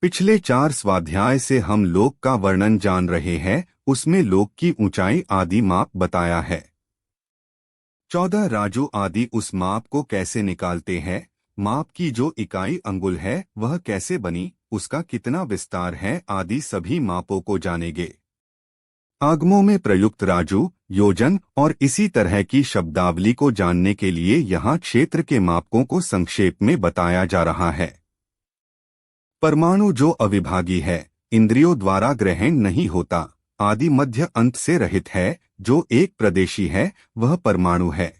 पिछले 4 स्वाध्याय से हम लोक का वर्णन जान रहे हैं। उसमें लोक की ऊंचाई आदि माप बताया है। 14 राजू आदि उस माप को कैसे निकालते हैं, माप की जो इकाई अंगुल है वह कैसे बनी, उसका कितना विस्तार है आदि सभी मापों को जानेंगे। आगमों में प्रयुक्त राजू, योजन और इसी तरह की शब्दावली को जानने के लिए यहाँ क्षेत्र के मापकों को संक्षेप में बताया जा रहा है। परमाणु जो अविभागी है, इंद्रियों द्वारा ग्रहण नहीं होता, आदि मध्य अंत से रहित है, जो एक प्रदेशी है, वह परमाणु है।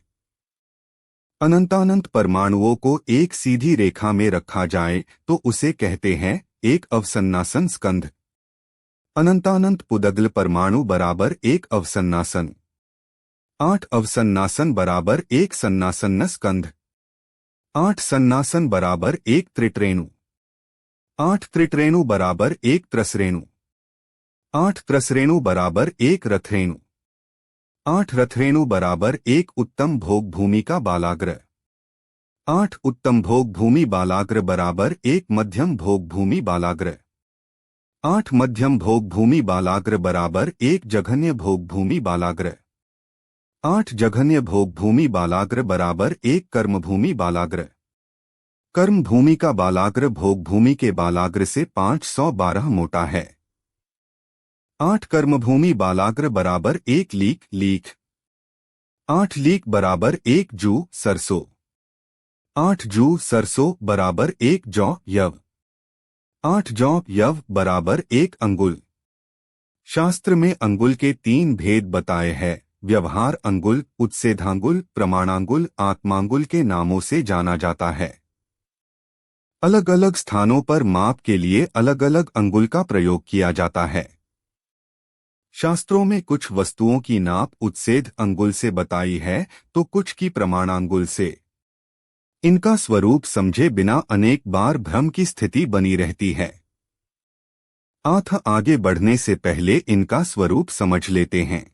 अनंतानंत परमाणुओं को एक सीधी रेखा में रखा जाए तो उसे कहते हैं एक अवसन्नासन स्कंध। अनंतानंत पुदग्ल परमाणु बराबर एक अवसन्नासन। 8 अवसन्नासन बराबर एक सन्नासन्न स्कंध। 8 सन्नासन बराबर एक त्रिट्रेणु। 8 त्रिट्रेणु बराबर एक त्रसरेणु। 8 त्रसरेणु बराबर एक रथरेणु। 8 रथरेणु बराबर एक उत्तम भोग भूमि का बालाग्र। 8 उत्तम भोग भूमि बालाग्र बराबर एक मध्यम भोग भूमि बालाग्र। 8 मध्यम भोग भूमि बालाग्र बराबर एक जघन्य भोग भूमि बालाग्र। 8 जघन्य भोग भूमि बालाग्र बराबर एक कर्म भूमि बालाग्र। कर्म भूमि का बालाग्र भोग भूमि के बालाग्र से 512 मोटा है। 8 कर्म भूमि बालाग्र बराबर एक लीख। 8 लीक बराबर एक जू सरसों। 8 जू सरसों बराबर एक जौ यव। 8 जौ यव बराबर एक अंगुल। शास्त्र में अंगुल के 3 भेद बताए हैं। व्यवहार अंगुल, उत्सेधांगुल, प्रमाणांगुल, आत्मांगुल के नामों से जाना जाता है। अलग अलग स्थानों पर माप के लिए अलग अलग अंगुल का प्रयोग किया जाता है। शास्त्रों में कुछ वस्तुओं की नाप उत्सेध अंगुल से बताई है तो कुछ की प्रमाणांगुल से। इनका स्वरूप समझे बिना अनेक बार भ्रम की स्थिति बनी रहती है। आगे बढ़ने से पहले इनका स्वरूप समझ लेते हैं।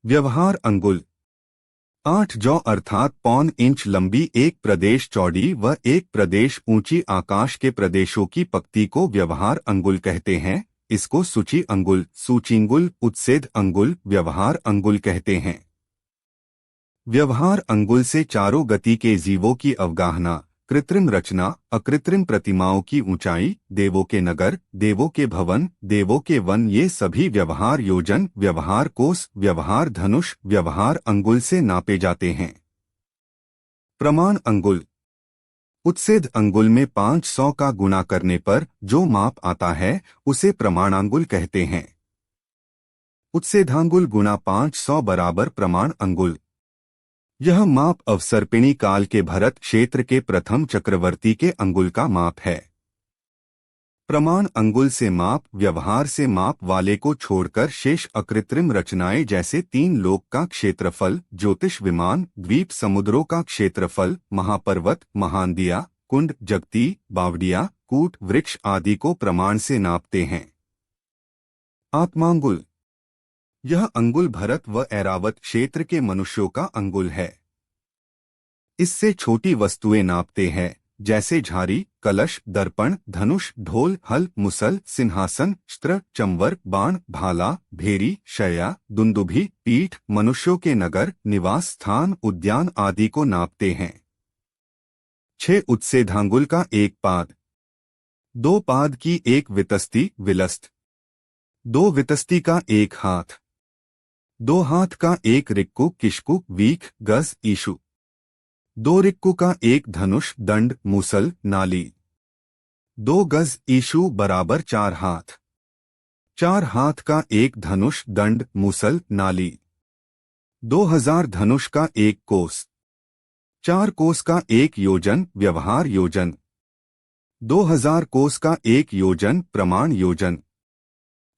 व्यवहार अंगुल 8 जौ अर्थात 1.25 इंच लंबी एक प्रदेश चौड़ी व एक प्रदेश ऊंची आकाश के प्रदेशों की पक्ति को व्यवहार अंगुल कहते हैं। इसको सूची अंगुल, सूचिंगुल, उत्सेध अंगुल, व्यवहार अंगुल कहते हैं। व्यवहार अंगुल से चारों गति के जीवों की अवगाहना, कृत्रिम रचना, अकृत्रिम प्रतिमाओं की ऊंचाई, देवों के नगर, देवों के भवन, देवों के वन, ये सभी व्यवहार योजन, व्यवहार कोस, व्यवहार धनुष, व्यवहार अंगुल से नापे जाते हैं। प्रमाण अंगुल उत्सेध अंगुल में 500 का गुणा करने पर जो माप आता है उसे प्रमाणांगुल कहते हैं। उत्सेधांगुल गुणा 500 बराबर प्रमाण अंगुल। यह माप अवसर्पिणी काल के भरत क्षेत्र के प्रथम चक्रवर्ती के अंगुल का माप है। प्रमाण अंगुल से माप व्यवहार से माप वाले को छोड़कर शेष अकृत्रिम रचनाएं जैसे 3 लोक का क्षेत्रफल, ज्योतिष विमान, द्वीप समुद्रों का क्षेत्रफल, महापर्वत, महानदिया, कुंड, जगती, बावड़िया, कूट, वृक्ष आदि को प्रमाण से नापते हैं। आत्मांगुल यह अंगुल भरत व ऐरावत क्षेत्र के मनुष्यों का अंगुल है। इससे छोटी वस्तुएं नापते हैं जैसे झारी, कलश, दर्पण, धनुष, ढोल, हल, मुसल, सिंहासन, शस्त्र, चंवर, बाण, भाला, भेरी, शैया, दुंदुभी, पीठ, मनुष्यों के नगर, निवास स्थान, उद्यान आदि को नापते हैं। 6 उत्सेधांगुल का एक पाद, 2 पाद की एक वितस्ती विलस्त, 2 वितस्ती का एक हाथ, 2 हाथ का एक रिक्कु किशकु वीख गज ईशु, 2 रिक्कु का एक धनुष दंड मूसल नाली, 2 गज ईशु बराबर 4 हाथ, 4 हाथ का एक धनुष दंड मूसल नाली, 2000 धनुष का एक कोस, 4 कोस का एक योजन व्यवहार योजन, 2000 कोस का एक योजन प्रमाण योजन।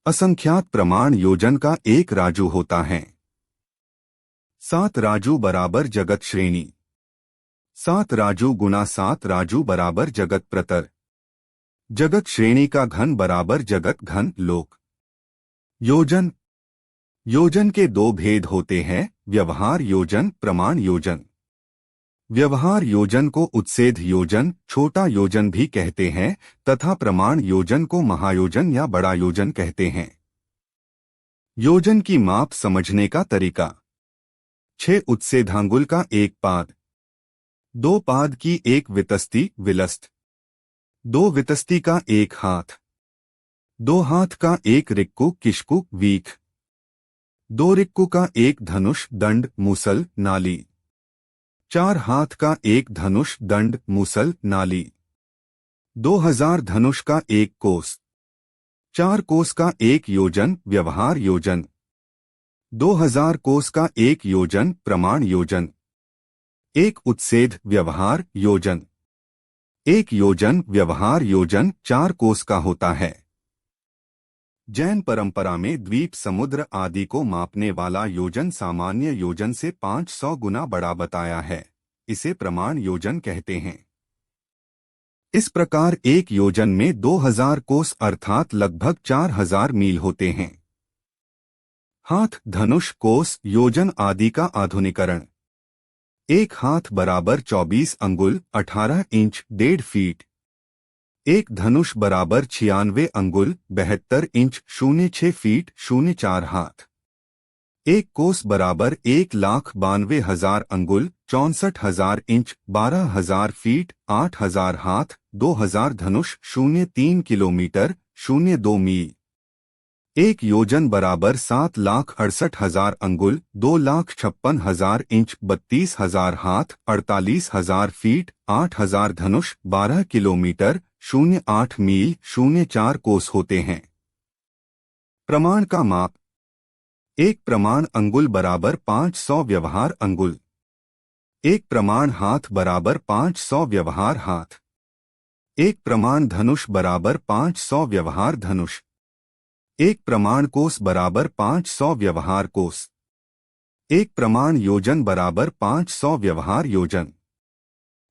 असंख्यात प्रमाण योजन का एक राजू होता है। 7 राजू बराबर जगत श्रेणी। 7 राजू गुना 7 राजू बराबर जगत प्रतर। जगत श्रेणी का घन बराबर जगत घन लोक। योजन योजन के 2 भेद होते हैं, व्यवहार योजन, प्रमाण योजन। व्यवहार योजन को उच्छेद योजन, छोटा योजन भी कहते हैं तथा प्रमाण योजन को महायोजन या बड़ा योजन कहते हैं। योजन की माप समझने का तरीका। 6 उच्छेदांगुल का एक पाद, 2 पाद की एक वितस्ती विलस्त, 2 वितस्ती का एक हाथ, 2 हाथ का एक रिक्कु किशकु वीख, 2 रिक्कु का एक धनुष दंड मूसल नाली, 4 हाथ का एक धनुष दंड मूसल नाली, 2000 धनुष का एक कोस, 4 कोस का एक योजन व्यवहार योजन, 2000 कोस का एक योजन प्रमाण योजन, 1 उच्छेद व्यवहार योजन। 1 योजन व्यवहार योजन 4 कोस का होता है। जैन परंपरा में द्वीप समुद्र आदि को मापने वाला योजन सामान्य योजन से 500 गुना बड़ा बताया है। इसे प्रमाण योजन कहते हैं। इस प्रकार 1 योजन में 2000 कोस अर्थात लगभग 4000 मील होते हैं। हाथ, धनुष, कोस, योजन आदि का आधुनिकरण। 1 हाथ बराबर 24 अंगुल 18 इंच 1.5 फीट। 1 धनुष बराबर 96 अंगुल 72 इंच 06 फीट 04 हाथ। 1 कोस बराबर 1,92,000 अंगुल 64,000 इंच 12,000 फीट 8,000 हाथ। 2000 धनुष 03 किलोमीटर 02 मील। 1 योजन बराबर 7,68,000 अंगुल 2,56,000 इंच 32,000 हाथ 48,000 फीट 8,000 धनुष 12 किलोमीटर 08 मील 04 कोस होते हैं। प्रमाण का माप। 1 प्रमाण अंगुल बराबर 500 व्यवहार अंगुल। 1 प्रमाण हाथ बराबर 500 व्यवहार हाथ। 1 प्रमाण धनुष बराबर 500 व्यवहार धनुष। 1 प्रमाण कोस बराबर 500 व्यवहार कोस। 1 प्रमाण योजन बराबर 500 व्यवहार योजन।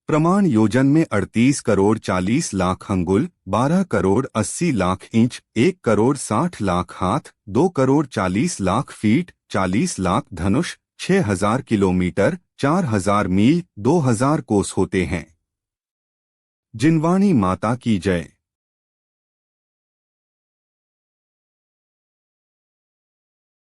प्रमाण योजन में 38 करोड़ 40 लाख अंगुल, 12 करोड़ 80 लाख इंच, 1 करोड़ 60 लाख हाथ, 2 करोड़ 40 लाख फीट, 40 लाख धनुष, 6000 किलोमीटर 4000 मील 2000 कोस होते हैं। जिनवाणी माता की जय।